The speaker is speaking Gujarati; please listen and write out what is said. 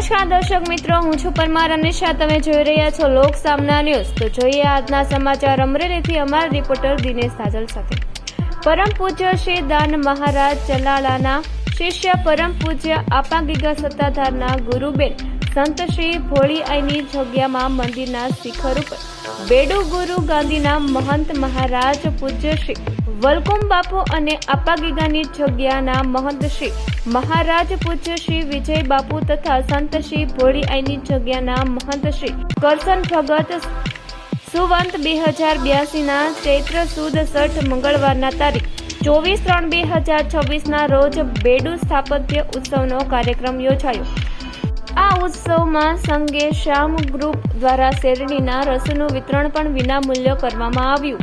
નમસ્કાર દર્શક મિત્રો, હું છું પરમાર અનિશા. તમે જોઈ રહ્યા છો લોક સામના ન્યૂઝ. તો જોઈએ આજના સમાચાર અમરેલીથી અમારા રિપોર્ટર દિનેશ સાજલ સાથે. પરમ પૂજ્ય શ્રી દાન મહારાજ ચલાલાના શિષ્ય પરમ પૂજ્ય આપા ગીગા સત્તાધારના ગુરુબેન સંત શ્રી ભોળીઆઈની જગ્યામાં મંદિરના શિખર ઉપર બેડુ ગુરુ ગાંધીના મહંત મહારાજ પૂજ્ય શ્રી વલકુમ બાપુ અને આપા ગીગાની જગ્યાના મહંત શ્રી મહારાજ પૂજ્ય શ્રી વિજય બાપુ તથા સંત શ્રી ભોળીઆઈની જગ્યાના મહંત શ્રી કરશન ભગત સુવંત 2082 ચૈત્ર સુદ 6 મંગળવારના તારીખ 24/3/2026 રોજ બેડુ સ્થાપત્ય ઉત્સવનો કાર્યક્રમ યોજાયો. આ ઉત્સવમાં સંગે શ્યામ ગ્રુપ દ્વારા શેરડીના રસનું વિતરણ પણ વિનામૂલ્ય કરવામાં આવ્યું.